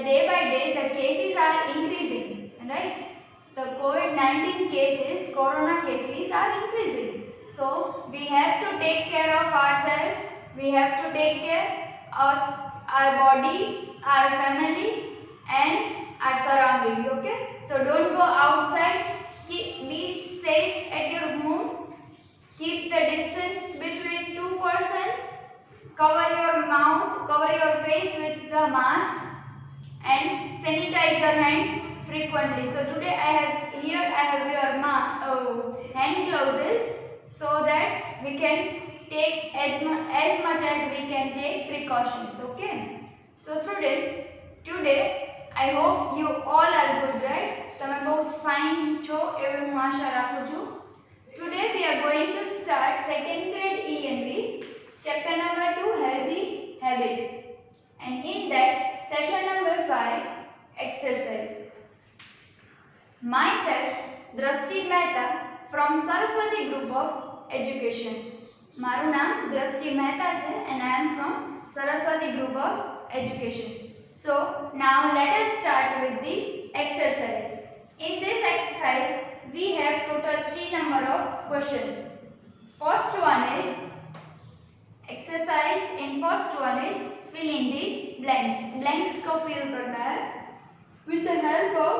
that day by day the cases are increasing, right? The COVID-19 cases, corona cases are increasing. So we have to take care of ourselves, we have to take care of our body, our family and our surroundings, okay? So don't go outside, be safe at your home, keep the distance between two persons, cover your mouth, cover your face with the mask and sanitize your hands frequently. So today I have your hand gloves so that we can take as much as we can take precautions, okay? So students, today I hope you all are good, right? તમે બહુ fine છો એવી હું આશા રાખું છું. Today we are going to start second grade ENV chapter number 2 healthy habits, and in that session number 5 exercise. Myself Drashti Mehta from Saraswati Group of Education. મારું નામ દ્રષ્ટિ મહેતા છે and I am from Saraswati Group of Education. So now let us start with the exercise. In this exercise we have total 3 number of questions. First one is exercise. In first one is fill in the blanks. Blanks को fill करना है with the help of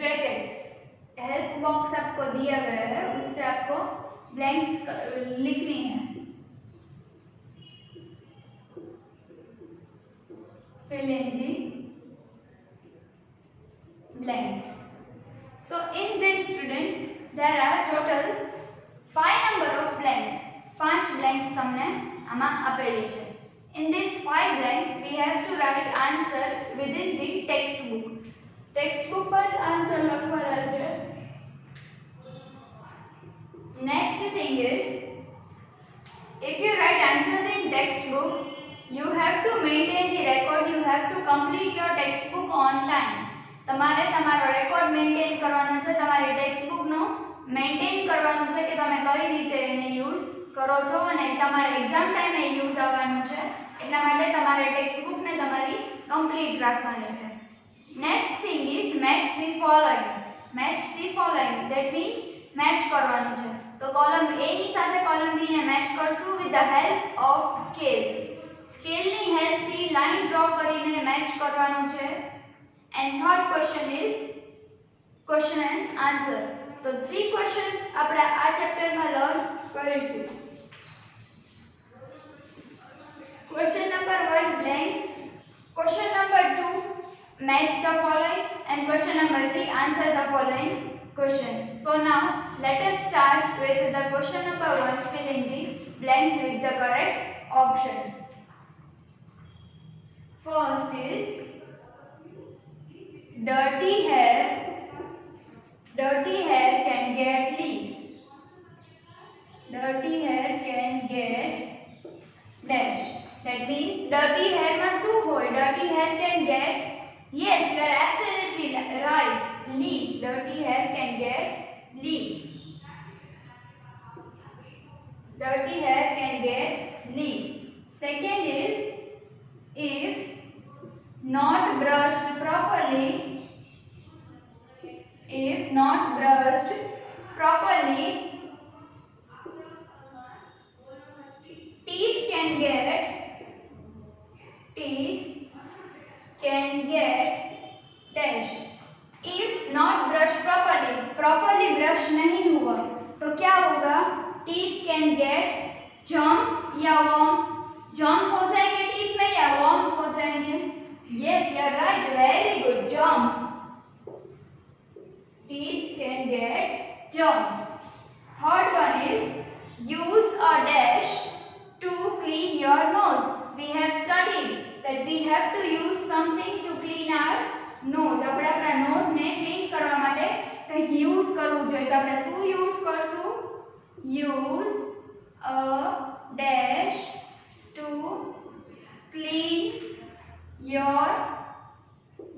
brackets. Help box आपको दिया गया है, उससे आपको blanks लिखनी है. fill in the blanks. So in this students there are total 5 number of blanks. 5 blanks તમને આમાં આપેલી છે. In these 5 blanks we have to write answer within the textbook. textbook પર answer લખવાના છે. Next thing is, if you write answers in textbook, you have to maintain the record, you have to complete your textbook on time. તમારે તમારો record maintain કરવાનો છે, તમારી textbook નો maintain કરવાનું છે કે તમે કઈ રીતે એને યુઝ કરો છો અને તમારે એક્ઝામ ટાઈમે યુઝ આવવાનું છે. એટલા માટે તમારે ટેક્સ્ટબુક ને તમારી કમ્પ્લીટ રાખવાની છે. Next thing is match the following. Match the following that means match કરવાનું છે. તો કોલમ A ની સાથે કોલમ B ને મેચ કરશું with the help of scale. સ્કેલની હેલ્પથી લાઈન ડ્રો કરીને મેચ કરવાનું છે. And third question is question and answer. So 3 questions આપણે આ ચેપ્ટર માં લર્ન કરીશું. Question number 1 blanks, question number 2 match the following, and question number 3 answer the following questions. So now let us start with the question number 1, fill in the blanks with the correct option. First is dirty hair can get fleas. Dirty hair can get dash. That means dirty hair માં શું હોય? Dirty hair can get, yes, you are absolutely right, fleas. Dirty hair can get fleas. Dirty hair can get fleas. Second is, if not brushed properly, teeth can get dash. If not brushed properly brush नहीं हुआ तो क्या होगा? teeth can get germs या worms. germs हो जाएंगे teeth में या worms हो जाएंगे? Yes, you are right, very good, germs. Teeth can get germs. Third one is use a dash to clean your nose. We have studied that we have to use something to clean our nose. આપણે આપણા nose ને clean કરવા માટે કંઈક use કરવું જોઈએ. તો આપણે શું યુઝ કરશું? Use a dash to clean your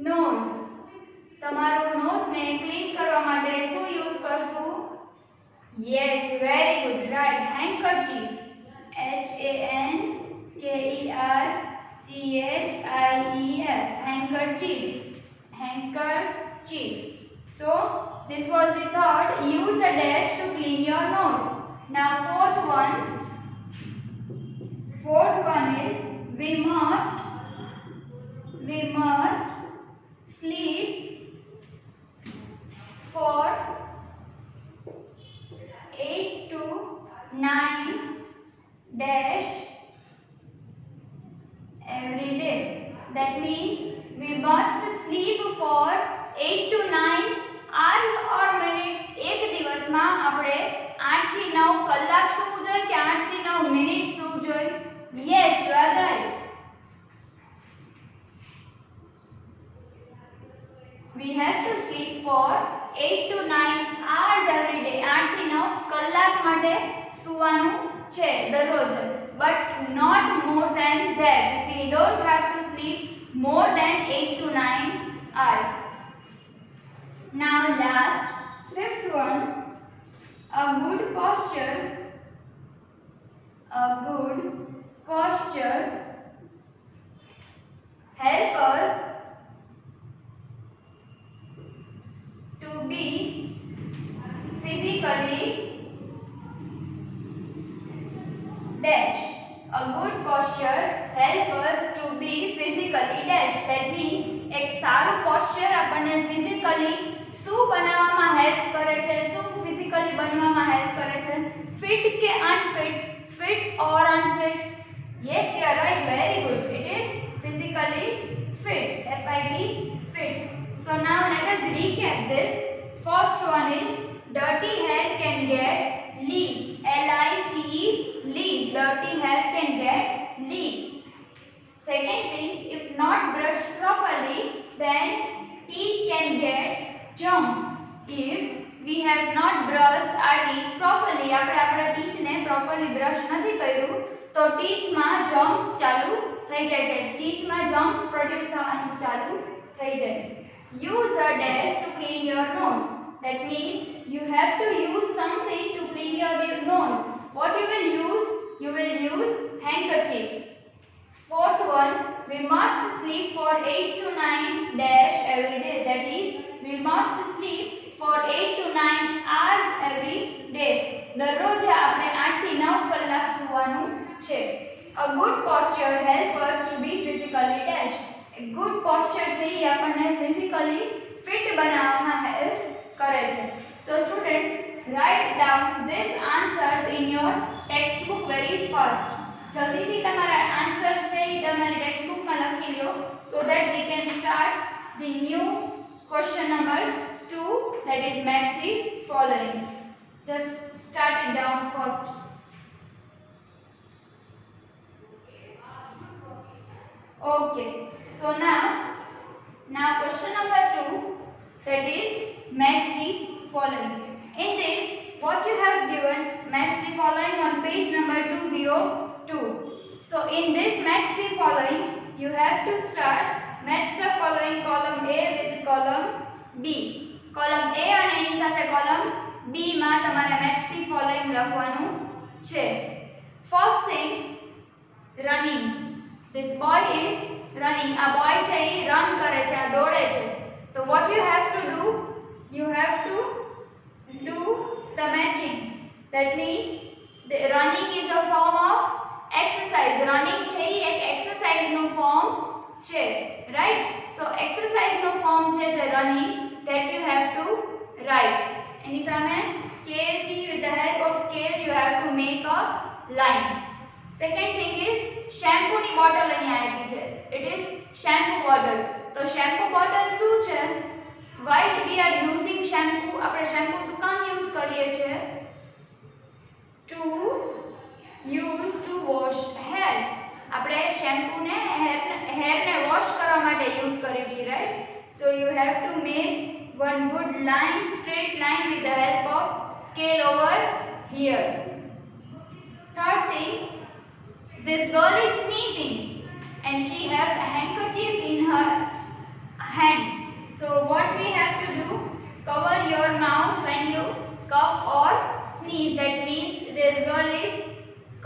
nose. તમારું nose ને ક્લીન કરવા માટે શું યુઝ કરશું? Yes, very good, right, handkerchief. HANKERCHIEF. CHIEF, handkerchief, handkerchief. So this was the third. Use the dash to clean your nose. Now fourth one is we must sleep for 8 to 9 dash every day. That means we must sleep for 8 to 9 hours or minutes. એક દિવસમાં આપણે 8 થી 9 કલાક સૂવું જોઈએ કે 8 થી 9 minute સૂવું જોઈએ? Yes, you are right. We have to sleep for 8 to 9 hours every day. 8 થી 9 કલાક માટે સૂવાનું છે દરરોજ. But not more than that. We don't have to sleep more than 8 to 9 hours. Now last, fifth one, a good posture help us to be physically dash. A good posture help us to be physically dash. That means એક સારું posture આપણને physically શું બનાવવામાં help કરે છે? શું physically બનવામાં help કરે છે? Fit કે unfit? Fit or unfit? Yes, you are right. Very good. It is physically fit. FIT, fit. So now let us recap this. First one is dirty hair can get leaves. LICE, leaves. Dirty hair can get leaves. Second thing, if not brushed properly, then teeth can get germs. If we have not brushed our teeth properly, આપણે આપણા teeth ને properly brush નથી કર્યું તો teeth માં germs ચાલુ થઈ જાય છે. teeth માં germs produce થવાનું ચાલુ થઈ જાય. Use a dash to clean your nose. That means you have to use something to clean your nose. What you will use? You will use handkerchief. Fourth one, we must sleep for 8 to 9 dash every day. That is, we must sleep for 8 to 9 hours every day. દરરોજ આપણે 8 થી 9 કલાક સૂવાનું છે. A good posture help us to be physically dash. A good posture છે એ આપણને physically fit બનાવવામાં help કરે છે. So students, write down these answers in your textbook very fast. જલ્દીથી તમારા આન્સર્સ છે એ તમારી ટેક્સ્ટબુકમાં લખી લો so that we can start the new question number 2, that is match the following. Just start it down first. Okay, so now question number 2, that is match the following. In this, what you have given, match the following on page number 202. So in this match the following, you have to start match the following column A with column B. Column A અને એની સાથે column B માં તમારે match the following લખવાનું છે. First thing, running. This boy is running. આ boy છે એ run કરે છે, આ દોડે છે. So what you have to do? You have to do the matching. That means the running is a form of exercise. Running છે એ એક exercise નું form છે, right? So exercise નું form છે જે running, that you have to write. એની સામે scale થી, with the help of scale you have to make a line. Second thing is shampoo ની બોટલ અહીંયા આપી છે. It is shampoo bottle. તો shampoo bottle શું છે? Why we are using shampoo? આપણે shampoo શું કામ યુઝ કરીએ છીએ? To use to wash hairs. આપણે shampoo ને hair ને wash કરવા માટે યુઝ કરીએ છીએ, right? So you have to make one good line, straight line with the help of scale over here. Third thing, this girl is sneezing and she has a handkerchief in her hand. So what we have to do? Cover your mouth when you cough or sneeze. That means this girl is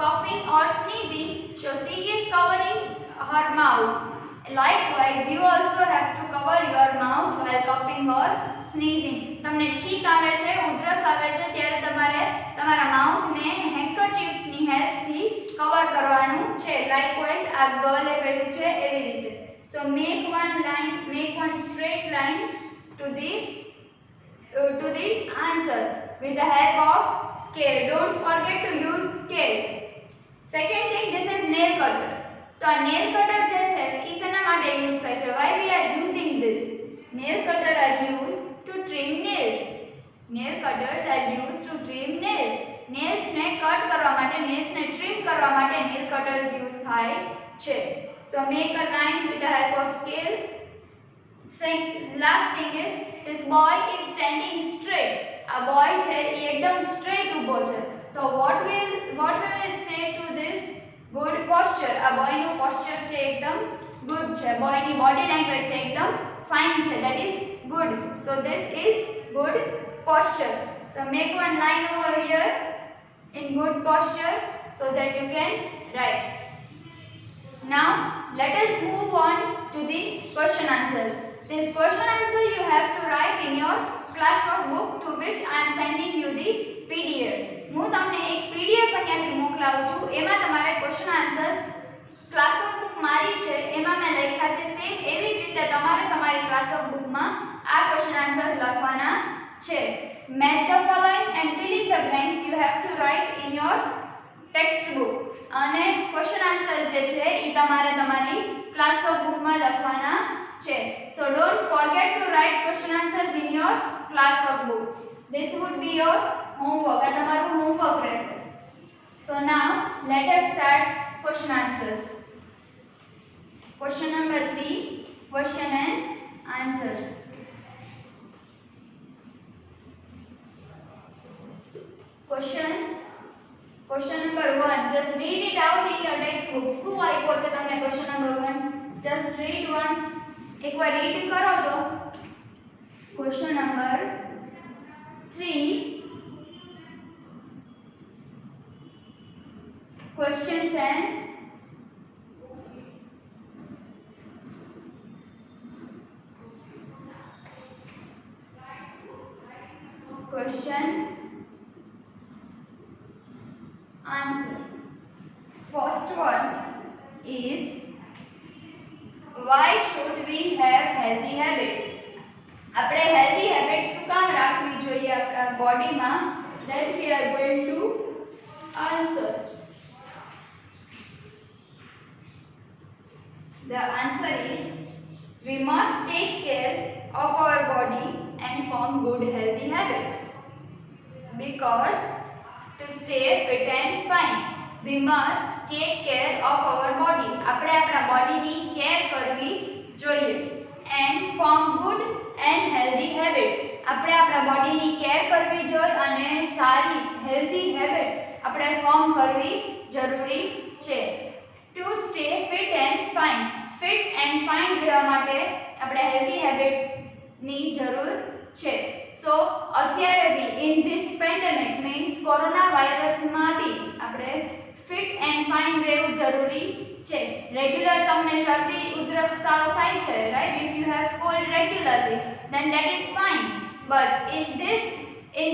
coughing or sneezing, so she is covering her mouth. Likewise, you also have to cover your mouth while coughing or sneezing. તમને છીંક આવે છે, ઉધરસ આવે છે ત્યારે તમારે તમારા માઉથને હેન્કરચીફની હેલ્પથી કવર કરવાનું છે. લાઇકવાઇઝ આ ગર્લે કર્યું છે એવી રીતે. સો make one straight line to the answer with the help of scale. Don't forget to use scale. Second thing, this is nail cutter. તો આ nail cutter જે છે એ શેના માટે યુઝ થાય છે? Why we are using this? Nail cutter are used to trim nails. Nail cutters are used to trim nails. Nails ને cut કરવા માટે, nails ને trim કરવા માટે nail cutters use થાય છે. So make a line with the help of scale. Last thing is, this boy is standing straight. આ boy છે એ એકદમ straight ઊભો છે. તો what we will say to this? Good posture. આ boy નું posture છે એકદમ good છે. boy ની body language છે એકદમ fine છે. That is good. So this is good posture. So make one line over here in good posture so that you can write. Now let us move on to the question answers. This question answer you have to write in your classwork book, to which I am sending you the PDF. હું તમને એક PDF અહીંયાથી મોકલાવું છું. એમાં તમારે question answers classwork book મારી છે એમાં મેં લખ્યા છે સેમ એવી જ રીતે તમારે તમારી ક્લાસવર્ક બુકમાં આ ક્વેશ્ચન આન્સર્સ લખવાના છે. Match the following and fill in the blanks you have to write in your textbook. અને ક્વેશ્ચન આન્સર્સ જે છે એ તમારે તમારી ક્લાસવર્ક બુકમાં લખવાના છે. So don't forget to write question answers in your classwork book. This would be your homework. આ તમારું homework રહેશે. So now let us start question answers. Question number 3, question and answers. Question number 1, just read it out in your textbook. શું આપ્યો છે તમને question number 1? Just read once. એકવાર read કરો તો. Question number 3, questions and question answer. First one is, why should we have healthy habits? આપણે healthy habits શું કામ રાખવી જોઈએ આપણા બોડીમાં? That we are going to answer. The answer is, we must take care of our body and form good healthy habits. Because to stay fit and fine, we must take care of our body. આપણે આપણા બોડીની care કરવી જોઈએ. And form good and healthy habits. આપણે આપણા બોડીની care કરવી જોઈએ અને સારી હેલ્ધી હેબિટ આપણે ફોર્મ કરવી જરૂરી છે. To stay fit and fine. Fit and fine રહેવા માટે આપણે હેલ્ધી હેબિટની જરૂર છે. So અત્યારે બી in this pandemic means corona વાયરસમાં બી આપણે fit and fine રહેવું જરૂરી છે. રેગ્યુલર તમને શરદી ઉધરસ તાવ થાય છે, right? If you have cold regularly, then that is fine. But in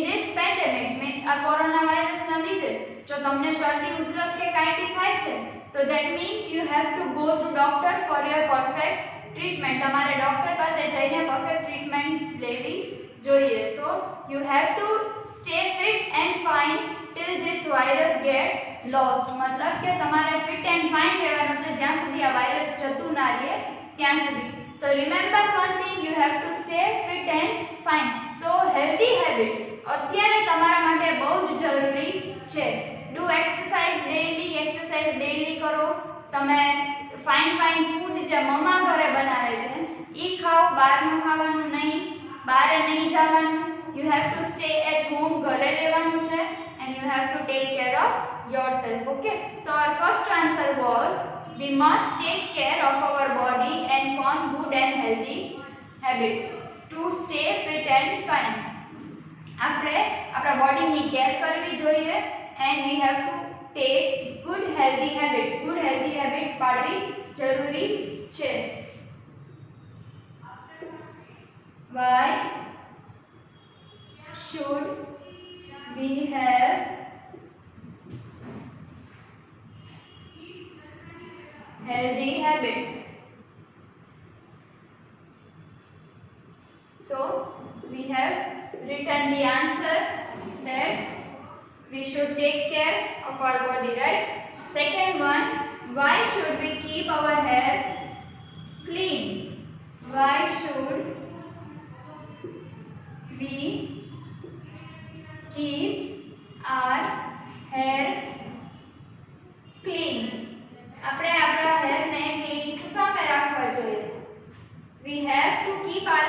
this pandemic means આ કોરોના વાયરસના લીધે જો તમને શરદી ઉધરસ કે કાંઈ બી થાય છે, તો that means you have to go to doctor for your perfect treatment. તમારે ડોક્ટર પાસે જઈને perfect treatment લેવી જોઈએ. So you have to stay fit and fine till this virus get lost. मतलब કે તમારે fit and fine રહેવાનું છે જ્યાં સુધી આ વાયરસ જતું ના રહે ત્યાં સુધી. તો remember one thing, you have to stay fit and fine. So healthy habit અત્યારે તમારા માટે બહુ જ જરૂરી છે. Do exercise daily કરો. તમે fine food જે મમ્મા ઘરે બનાવે છે ઈ ખાઓ, બહારનું ખાવાનું નહીં, બહાર નહીં જવાનું. You have to stay at home, ઘરે રહેવાનું છે, and you have to take care of yourself. Okay, so our first answer was, we must take care of our body and form good and healthy habits to stay fit and fine. આપણે આપણા બોડીની care કરવી જોઈએ and we have to take good healthy habits. Good healthy habits પાડવી જરૂરી છે. Why should we have healthy habits? So we have written the answer that we should take care of our body, right? Second one, why should we keep our hair clean? Why should we keep our hair clean? આપણે આપણા hair ને clean શું કામે રાખવા જોઈએ? We have to keep our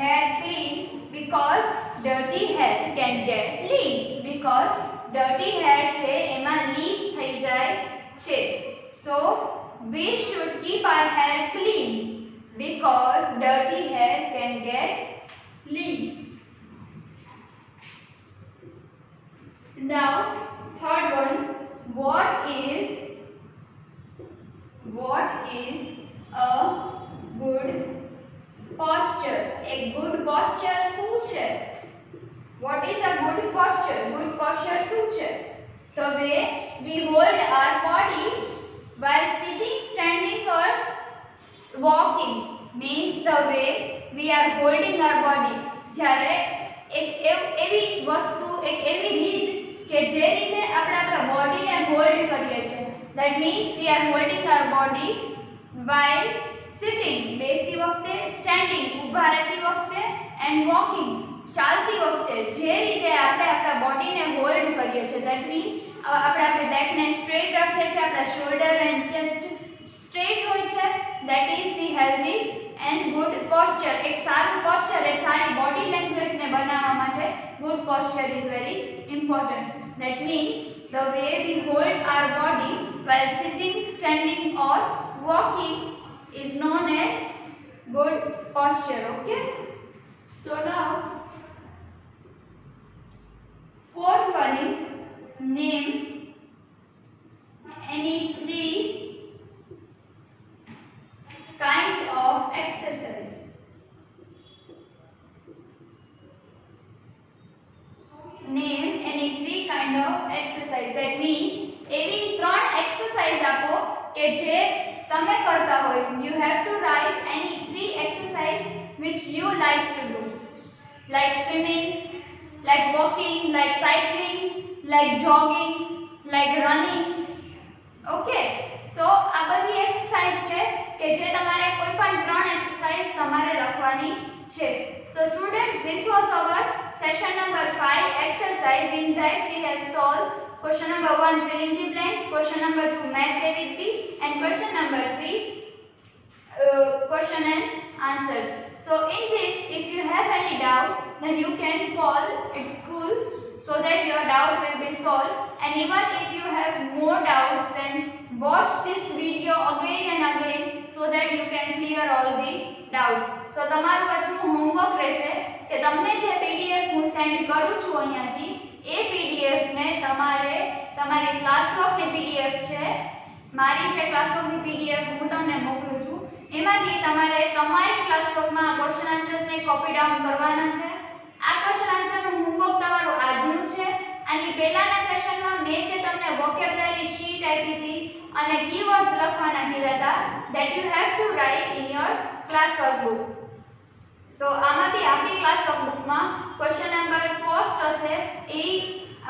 hair clean because dirty hair can get leaves. Because dirty hair છે એમાં leaves થઈ જાય છે. So we should keep our hair clean because dirty hair can get leaves. Now third one, what is a good posture? A good posture શું છે? What is a good posture? Good posture શું છે? The way we hold our body while sitting, standing or walking means the way we are holding our body. જ્યારે એવી વસ્તુ એક એવી રીત કે જે રીતે આપણે આપણા બોડીને હોલ્ડ કરીએ છીએ. That means we are holding our body while sitting, બેસતી વખતે, standing, ઊભા રહેતી વખતે, and walking, ચાલતી વખતે જે રીતે આપણે આપણા બોડીને હોલ્ડ કરીએ છીએ. That means આપણે આપણી બેકને સ્ટ્રેટ રાખીએ છીએ, આપણા શોલ્ડર એન્ડ ચેસ્ટ સ્ટ્રેટ હોય છે. That is the healthy and good posture. એક સારું posture, એક સારી બોડી લેંગ્વેજને બનાવવા માટે good posture is very important. That means the way we hold our body while sitting, standing or walking is known as good posture. Okay, so now fourth one is name any 3 kinds of exercise. Name any 3 kind of exercise. That means એવી 3 exercise આપો કે જે તમે કરતા હોય. You have to write any 3 exercise which you like to do, like swimming, like walking, like cycling, like jogging, like running. Okay, so આ બધી exercise છે કે જે તમારે કોઈ પણ 3 exercise તમારે લખવાની છે. So students, this was our session number 5 exercise. In that we have solved question number 1 filling the blanks, question number 2 match A with B, and question number 3 question and answers. So in this, if you have any doubt, then you can call at school so that your doubt will be solved. And even if you have more doubts, then watch this video again and again so that you can clear all the doubts. So તમારું આજનું homework રહેશે કે તમને જે PDF હું send કરું છું અહીંયાથી એ PDF ને તમારે તમારી ક્લાસવર્કની PDF છે, મારી જે ક્લાસવર્કની PDF હું તમને મોકલું છું એમાંથી તમારે તમારી ક્લાસવર્કમાં ક્વેશ્ચન આન્સર્સને કોપી ડાઉન કરવાના છે. આ ક્વેશ્ચન આન્સરનું હોમવર્ક તમારું આજનું છે. આની પહેલાના સેશનમાં મેં જે તમને વોકેબ્યુલરી શીટ આપી હતી અને કીવર્ડ્સ લખવાના કીધા હતા, that you have to write in your class workbook. So આમાંથી આપણી ક્લાસ વર્કબુકમાં ક્વેશ્ચન નંબર ફર્સ્ટ હશે એ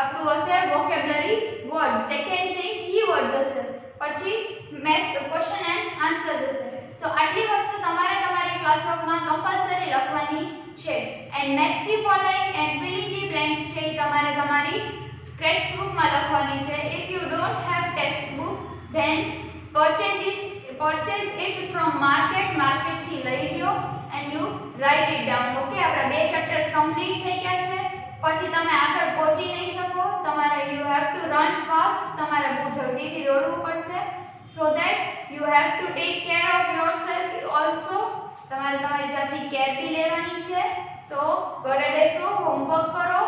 આપણું હશે vocabulary words, second thing keywords હશે, પછી મેથ ક્વેશ્ચન એન્ડ આન્સર્સ હશે. સો આટલી વસ્તુ તમારે તમારી ક્લાસ વર્કમાં કમ્પલસરી લખવાની છે. And next the following and filling the blanks છે એ તમારે તમારી ટેક્સ્ટ બુકમાં લખવાની છે. If you don't have text book then purchase it from market થી લઈ લ્યો and you write it down. Okay, આપણા 2 ચેપ્ટર્સ કમ્પ્લીટ થઈ ગયા છે. પછી તમે આગળ પહોંચી નહીં શકો, તમારે you have to run fast, તમારે બહુ જલ્દીથી દોડવું પડશે. So that you have to take care of yourself also. તમારે તમારી જાતની કેર બી લેવાની છે. So ઘરે બેસો, હોમવર્ક કરો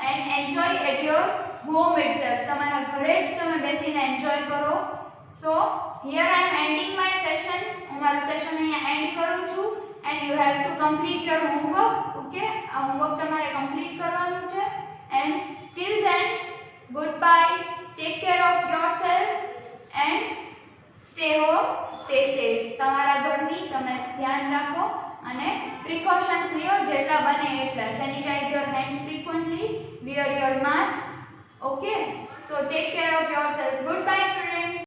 and enjoy at your home itself. તમારા ઘરે જ તમે બેસીને એન્જોય કરો. So here I am ending my session. હું મારું સેશન અહીંયા એન્ડ કરું છું and you have to complete your homework. Okay, આ હોમવર્ક તમારે કમ્પ્લીટ કરવાનું છે and till then goodbye, take care of yourself and stay home, stay safe. તમારા ઘરની તમે ધ્યાન રાખો અને precautions લ્યો જેટલા બને એટલા. Sanitize your hands frequently, wear your mask. Okay, so take care of yourself. Goodbye students.